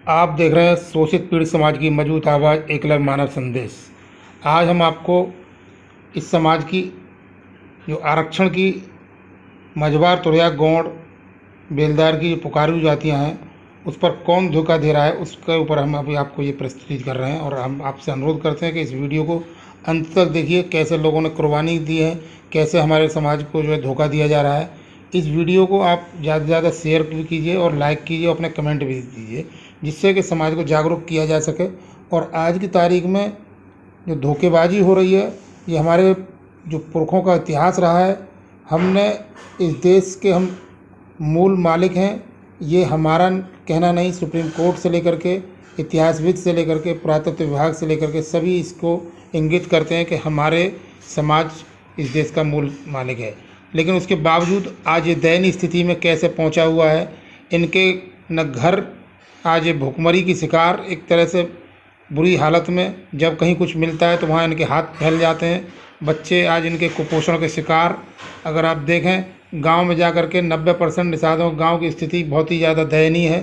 आप देख रहे हैं शोषित पीड़ित समाज की मजबूत आवाज़ एकलव्य मानव संदेश। आज हम आपको इस समाज की जो आरक्षण की मझवार, तुरैया, गौंड, बेलदार की जो पुकारी जातियाँ हैं, उस पर कौन धोखा दे रहा है, उसके ऊपर हम अभी आपको ये प्रस्तुति कर रहे हैं। और हम आपसे अनुरोध करते हैं कि इस वीडियो को अंत तक देखिए, कैसे लोगों ने कुर्बानी दी है, कैसे हमारे समाज को जो है धोखा दिया जा रहा है। इस वीडियो को आप ज़्यादा से ज़्यादा शेयर भी कीजिए और लाइक कीजिए और अपने कमेंट भी दीजिए, जिससे कि समाज को जागरूक किया जा सके। और आज की तारीख में जो धोखेबाजी हो रही है, ये हमारे जो पुरखों का इतिहास रहा है। हमने इस देश के हम मूल मालिक हैं, ये हमारा कहना नहीं, सुप्रीम कोर्ट से लेकर के इतिहासविद से लेकर के पुरातत्व विभाग से लेकर के सभी इसको इंगित करते हैं कि हमारे समाज इस देश का मूल मालिक है। लेकिन उसके बावजूद आज ये दयनीय स्थिति में कैसे पहुंचा हुआ है। इनके न घर, आज ये भुखमरी की शिकार, एक तरह से बुरी हालत में। जब कहीं कुछ मिलता है तो वहाँ इनके हाथ फैल जाते हैं। बच्चे आज इनके कुपोषण के शिकार। अगर आप देखें गांव में जाकर के 90% निषादों गांव की स्थिति बहुत ही ज़्यादा दयनीय है।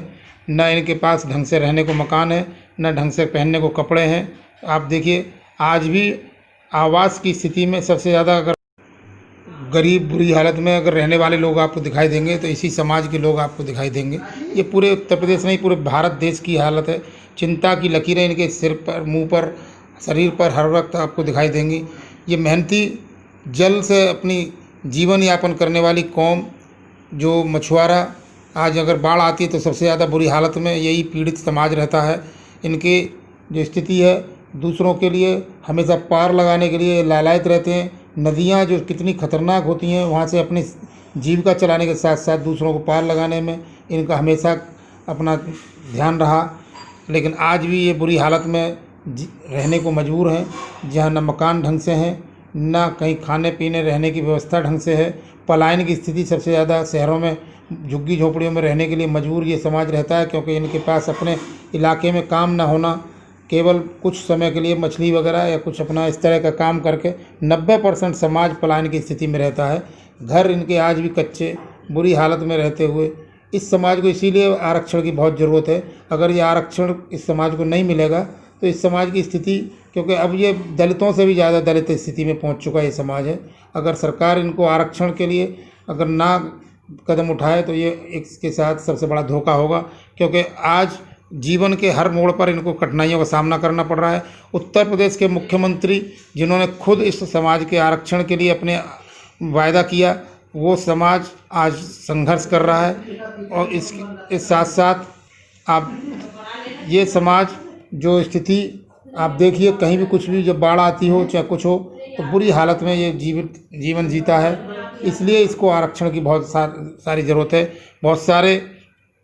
न इनके पास ढंग से रहने को मकान है, न ढंग से पहनने को कपड़े हैं। आप देखिए आज भी आवास की स्थिति में सबसे ज़्यादा अगर गरीब, बुरी हालत में अगर रहने वाले लोग आपको दिखाई देंगे तो इसी समाज के लोग आपको दिखाई देंगे। ये पूरे उत्तर प्रदेश नहीं, पूरे भारत देश की हालत है। चिंता की लकीरें इनके सिर पर, मुंह पर, शरीर पर हर वक्त आपको दिखाई देंगी। ये मेहनती जल से अपनी जीवन यापन करने वाली कौम, जो मछुआरा, आज अगर बाढ़ आती है तो सबसे ज़्यादा बुरी हालत में यही पीड़ित समाज रहता है। इनकी जो स्थिति है, दूसरों के लिए हमेशा पार लगाने के लिए लालायित रहते हैं। नदियाँ जो कितनी खतरनाक होती हैं, वहाँ से अपनी जीविका चलाने के साथ साथ दूसरों को पार लगाने में इनका हमेशा अपना ध्यान रहा। लेकिन आज भी ये बुरी हालत में रहने को मजबूर हैं, जहाँ न मकान ढंग से हैं, न कहीं खाने पीने रहने की व्यवस्था ढंग से है। पलायन की स्थिति सबसे ज़्यादा शहरों में, झुग्गी झोपड़ियों में रहने के लिए मजबूर ये समाज रहता है, क्योंकि इनके पास अपने इलाके में काम न होना, केवल कुछ समय के लिए मछली वगैरह या कुछ अपना इस तरह का काम करके 90% समाज पलायन की स्थिति में रहता है। घर इनके आज भी कच्चे, बुरी हालत में रहते हुए इस समाज को इसीलिए आरक्षण की बहुत ज़रूरत है। अगर ये आरक्षण इस समाज को नहीं मिलेगा तो इस समाज की स्थिति, क्योंकि अब ये दलितों से भी ज़्यादा दलित स्थिति में पहुंच चुका ये समाज है। अगर सरकार इनको आरक्षण के लिए अगर ना कदम उठाए तो ये इसके साथ सबसे बड़ा धोखा होगा, क्योंकि आज जीवन के हर मोड़ पर इनको कठिनाइयों का सामना करना पड़ रहा है। उत्तर प्रदेश के मुख्यमंत्री, जिन्होंने खुद इस समाज के आरक्षण के लिए अपने वायदा किया, वो समाज आज संघर्ष कर रहा है। और इस साथ साथ आप ये समाज जो स्थिति आप देखिए, कहीं भी कुछ भी जब बाढ़ आती हो चाहे कुछ हो तो बुरी हालत में ये जीवन जीता है। इसलिए इसको आरक्षण की बहुत सारी ज़रूरत है। बहुत सारे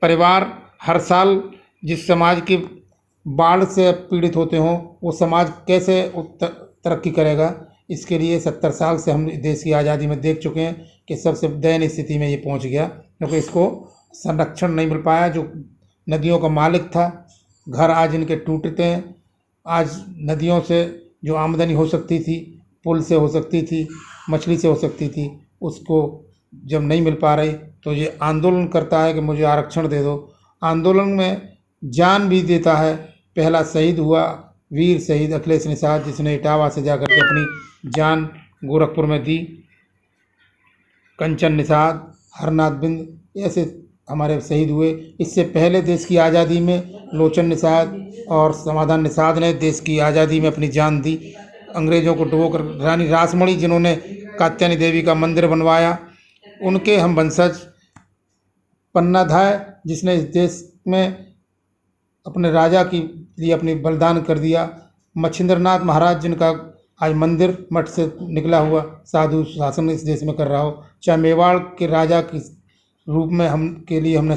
परिवार हर साल जिस समाज के बाढ़ से पीड़ित होते हों, वो समाज कैसे तरक्की करेगा। इसके लिए 70 साल से हम देश की आज़ादी में देख चुके हैं कि सबसे दयनीय स्थिति में ये पहुंच गया, क्योंकि इसको संरक्षण नहीं मिल पाया। जो नदियों का मालिक था, घर आज इनके टूटते हैं। आज नदियों से जो आमदनी हो सकती थी, पुल से हो सकती थी, मछली से हो सकती थी, उसको जब नहीं मिल पा रही तो ये आंदोलन करता है कि मुझे आरक्षण दे दो। आंदोलन में जान भी देता है। पहला शहीद हुआ वीर शहीद अखिलेश निषाद, जिसने इटावा से जाकर के अपनी जान गोरखपुर में दी। कंचन निषाद, हरनाथ बिंद, ऐसे हमारे शहीद हुए। इससे पहले देश की आज़ादी में लोचन निषाद और समाधान निषाद ने देश की आज़ादी में अपनी जान दी। अंग्रेज़ों को डुबोकर रानी रासमणी, जिन्होंने कात्यायनी देवी का मंदिर बनवाया, उनके हम वंशज। पन्नाधाय, जिसने इस देश में अपने राजा की लिए अपनी बलिदान कर दिया। मच्छिंद्रनाथ महाराज, जिनका आज मंदिर मठ से निकला हुआ साधु शासन इस देश में कर रहा हो। चाहे मेवाड़ के राजा के रूप में हम के लिए हमने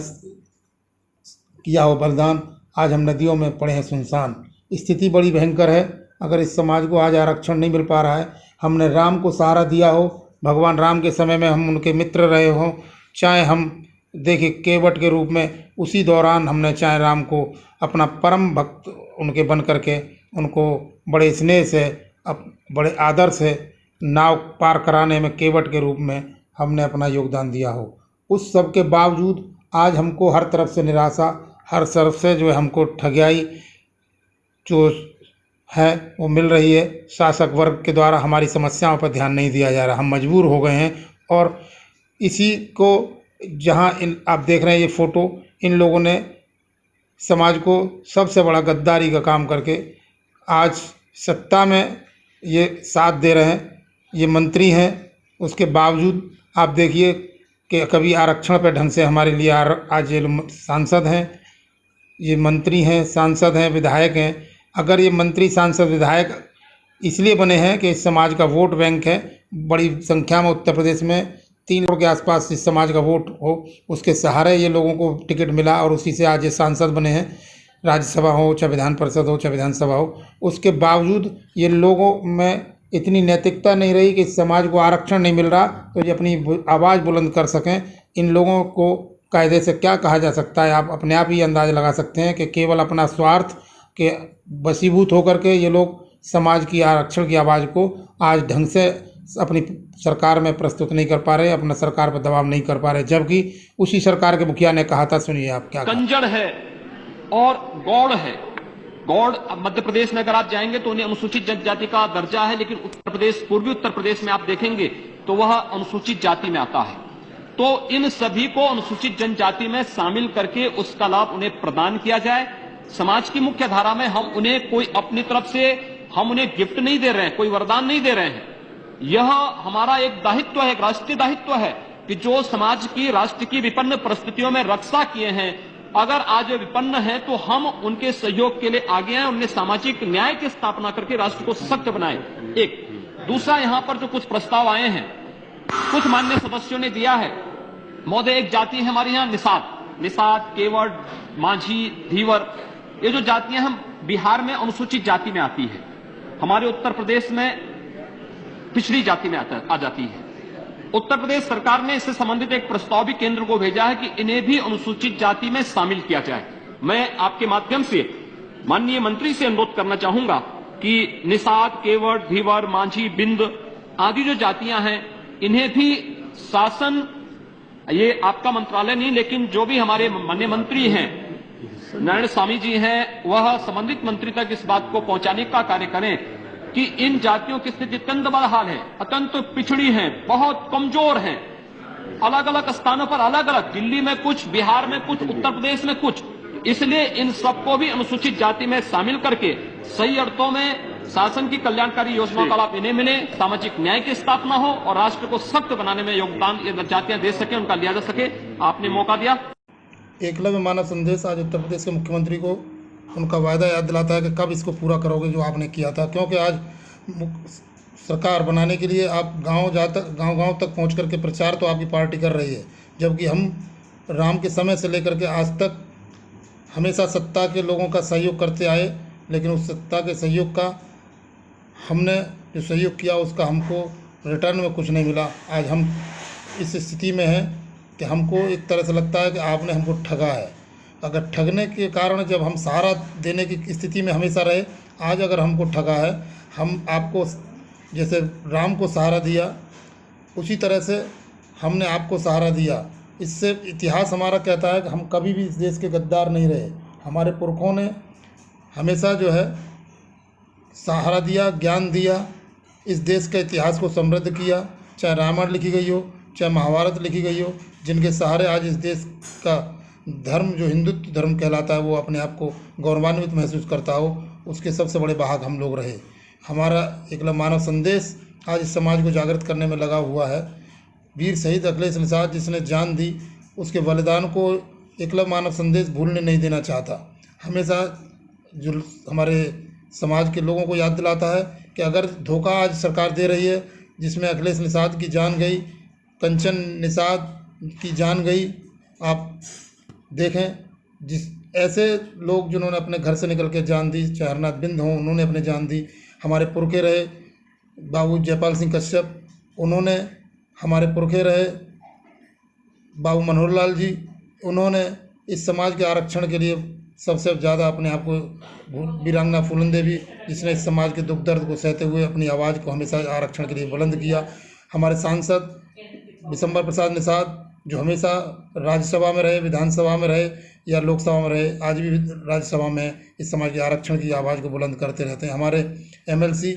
किया हो बलिदान, आज हम नदियों में पड़े हैं सुनसान। स्थिति बड़ी भयंकर है। अगर इस समाज को आज आरक्षण नहीं मिल पा रहा है, हमने राम को सहारा दिया हो, भगवान राम के समय में हम उनके मित्र रहे हों, चाहे हम देखिए केवट के रूप में उसी दौरान हमने चाहे राम को अपना परम भक्त उनके बन करके उनको बड़े स्नेह से, अब बड़े आदर से नाव पार कराने में केवट के रूप में हमने अपना योगदान दिया हो। उस सब के बावजूद आज हमको हर तरफ से निराशा, हर तरफ से जो है हमको ठगियाई जो है वो मिल रही है। शासक वर्ग के द्वारा हमारी समस्याओं पर ध्यान नहीं दिया जा रहा। हम मजबूर हो गए हैं और इसी को जहां इन आप देख रहे हैं ये फ़ोटो, इन लोगों ने समाज को सबसे बड़ा गद्दारी का काम करके आज सत्ता में ये साथ दे रहे हैं। ये मंत्री हैं, उसके बावजूद आप देखिए कि कभी आरक्षण पर ढंग से हमारे लिए आज ये सांसद हैं, ये मंत्री हैं, सांसद हैं, विधायक हैं। अगर ये मंत्री, सांसद, विधायक इसलिए बने हैं कि इस समाज का वोट बैंक है, बड़ी संख्या में उत्तर प्रदेश में 3 करोड़ के आसपास इस समाज का वोट हो, उसके सहारे ये लोगों को टिकट मिला और उसी से आज ये सांसद बने हैं। राज्यसभा हो, चाहे विधान परिषद हो, चाहे विधानसभा हो, उसके बावजूद ये लोगों में इतनी नैतिकता नहीं रही कि इस समाज को आरक्षण नहीं मिल रहा तो ये अपनी आवाज़ बुलंद कर सकें। इन लोगों को कायदे से क्या कहा जा सकता है, आप अपने आप ही अंदाज़ लगा सकते हैं कि केवल अपना स्वार्थ के वशीभूत होकर के ये लोग समाज की आरक्षण की आवाज़ को आज ढंग से अपनी सरकार में प्रस्तुत नहीं कर पा रहे, अपना सरकार पर दबाव नहीं कर पा रहे, जबकि उसी सरकार के मुखिया ने कहा था, सुनिए आप क्या। कंजर है और गौड़ है। गौड़ मध्य प्रदेश में अगर आप जाएंगे तो उन्हें अनुसूचित जनजाति का दर्जा है, लेकिन उत्तर प्रदेश, पूर्वी उत्तर प्रदेश में आप देखेंगे तो वह अनुसूचित जाति में आता है। तो इन सभी को अनुसूचित जनजाति में शामिल करके उसका लाभ उन्हें प्रदान किया जाए। समाज की मुख्य धारा में हम उन्हें कोई अपनी तरफ से हम उन्हें गिफ्ट नहीं दे रहे हैं, कोई वरदान नहीं दे रहे हैं। यह हमारा एक दायित्व है, एक राष्ट्रीय दायित्व है कि जो समाज की, राष्ट्र की विपन्न परिस्थितियों में रक्षा किए हैं, अगर आज विपन्न है तो हम उनके सहयोग के लिए आगे आए, उन्हें सामाजिक न्याय की स्थापना करके राष्ट्र को सशक्त बनाए। एक दूसरा, यहां पर जो कुछ प्रस्ताव आए हैं, कुछ माननीय सदस्यों ने दिया है। महोदय, एक जाति है हमारे यहाँ निषाद, केवट, माझी, धीवर, ये जो जातियां हम बिहार में अनुसूचित जाति में आती है, हमारे उत्तर प्रदेश में पिछड़ी जाति में आ जाती है। उत्तर प्रदेश सरकार ने इससे संबंधित एक प्रस्ताव भी केंद्र को भेजा है कि इन्हें भी अनुसूचित जाति में शामिल किया जाए। मैं आपके माध्यम से माननीय मंत्री से अनुरोध करना चाहूंगा कि निषाद, केवट, धीवर, मांझी, बिंद आदि जो जातियां हैं, इन्हें भी शासन, ये आपका मंत्रालय नहीं, लेकिन जो भी हमारे माननीय मंत्री हैं, नारायण स्वामी जी हैं, वह संबंधित मंत्री तक इस बात को पहुंचाने का कार्य करें कि इन जातियों की स्थिति अत्यंत बदहाल है, अत्यंत पिछड़ी है, बहुत कमजोर है। अलग अलग स्थानों पर अलग अलग, दिल्ली में कुछ, बिहार में कुछ, उत्तर प्रदेश में कुछ। इसलिए इन सबको भी अनुसूचित जाति में शामिल करके सही अर्थों में शासन की कल्याणकारी योजनाओं का लाभ इन्हें मिले, सामाजिक न्याय की स्थापना हो और राष्ट्र को सख्त बनाने में योगदान ये जातियां दे सके, उनका लिया जा सके। आपने मौका दिया। एकलव्य मानव संदेश आज उत्तर प्रदेश के मुख्यमंत्री को उनका वायदा याद दिलाता है कि कब इसको पूरा करोगे जो आपने किया था, क्योंकि आज सरकार बनाने के लिए आप गांव तक पहुंच करके प्रचार तो आपकी पार्टी कर रही है, जबकि हम राम के समय से लेकर के आज तक हमेशा सत्ता के लोगों का सहयोग करते आए, लेकिन उस सत्ता के सहयोग का हमने जो सहयोग किया उसका हमको रिटर्न में कुछ नहीं मिला। आज हम इस स्थिति में हैं कि हमको एक तरह से लगता है कि आपने हमको ठगा है। अगर ठगने के कारण जब हम सहारा देने की स्थिति में हमेशा रहे, आज अगर हमको ठगा है, हम आपको जैसे राम को सहारा दिया उसी तरह से हमने आपको सहारा दिया। इससे इतिहास हमारा कहता है कि हम कभी भी इस देश के गद्दार नहीं रहे। हमारे पुरखों ने हमेशा जो है सहारा दिया, ज्ञान दिया, इस देश के इतिहास को समृद्ध किया। चाहे रामायण लिखी गई हो, चाहे महाभारत लिखी गई हो, जिनके सहारे आज इस देश का धर्म जो हिंदुत्व धर्म कहलाता है वो अपने आप को गौरवान्वित महसूस करता हो, उसके सबसे बड़े वाहक हम लोग रहे। हमारा एकलव्य मानव संदेश आज इस समाज को जागृत करने में लगा हुआ है। वीर शहीद अखिलेश निषाद जिसने जान दी, उसके बलिदान को एकलव्य मानव संदेश भूलने नहीं देना चाहता। हमेशा जो हमारे समाज के लोगों को याद दिलाता है कि अगर धोखा आज सरकार दे रही है, जिसमें अखिलेश निषाद की जान गई, कंचन निषाद की जान गई, आप देखें, जिस ऐसे लोग जिन्होंने अपने घर से निकल के जान दी, चाहे हरनाथ बिंद हों, उन्होंने अपने जान दी। हमारे पुरखे रहे बाबू जयपाल सिंह कश्यप, उन्होंने, हमारे पुरखे रहे बाबू मनोहर लाल जी, उन्होंने इस समाज के आरक्षण के लिए सबसे ज़्यादा अपने आप को, वीरांगना फूलन देवी जिसने इस समाज के दुख दर्द को सहते हुए अपनी आवाज़ को हमेशा आरक्षण के लिए बुलंद किया। हमारे सांसद विशंबर प्रसाद निषाद जो हमेशा राज्यसभा में रहे, विधानसभा में रहे या लोकसभा में रहे, आज भी राज्यसभा में इस समाज के आरक्षण की आवाज़ को बुलंद करते रहते हैं। हमारे एमएलसी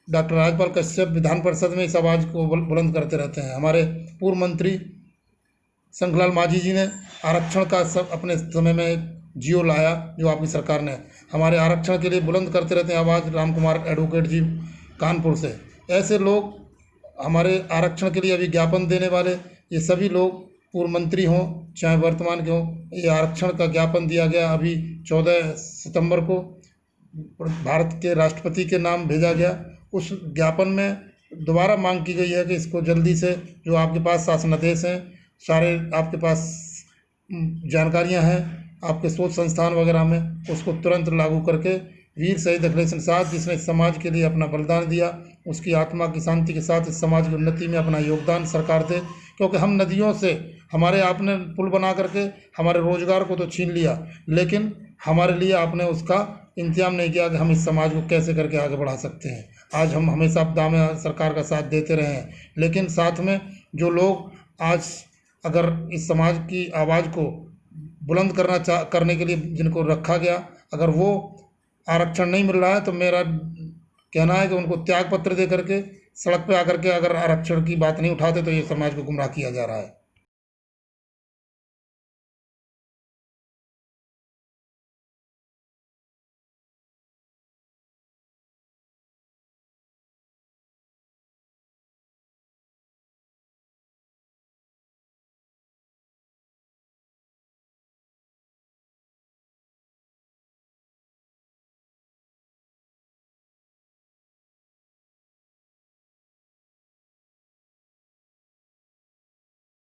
डॉक्टर राजपाल कश्यप विधान परिषद में इस आवाज़ को बुलंद करते रहते हैं। हमारे पूर्व मंत्री शंखलाल मांझी जी ने आरक्षण का सब अपने समय में एक जियो लाया, जो आपकी सरकार ने हमारे आरक्षण के लिए बुलंद करते रहते हैं आवाज़। राम कुमार एडवोकेट जी कानपुर से, ऐसे लोग हमारे आरक्षण के लिए अभी ज्ञापन देने वाले, ये सभी लोग पूर्व मंत्री हों चाहे वर्तमान के हों, ये आरक्षण का ज्ञापन दिया गया अभी 14 सितंबर को भारत के राष्ट्रपति के नाम भेजा गया। उस ज्ञापन में दोबारा मांग की गई है कि इसको जल्दी से, जो आपके पास शासनादेश हैं, सारे आपके पास जानकारियां हैं आपके शोध संस्थान वगैरह में, उसको तुरंत लागू करके वीर शहीद अखिलेश निषाद जिसने इस समाज के लिए अपना बलिदान दिया, उसकी आत्मा की शांति के साथ इस समाज की उन्नति में अपना योगदान सरकार दे। क्योंकि हम नदियों से, हमारे आपने पुल बना करके हमारे रोजगार को तो छीन लिया, लेकिन हमारे लिए आपने उसका इंतजाम नहीं किया कि हम इस समाज को कैसे करके आगे बढ़ा सकते हैं। आज हम हमेशा आपदा में सरकार का साथ देते रहे हैं, लेकिन साथ में जो लोग आज अगर इस समाज की आवाज़ को बुलंद करने के लिए जिनको रखा गया, अगर वो आरक्षण नहीं मिल रहा है, तो मेरा कहना है कि उनको त्याग पत्र दे करके सड़क पे आकर के अगर आरक्षण की बात नहीं उठाते तो ये समाज को गुमराह किया जा रहा है।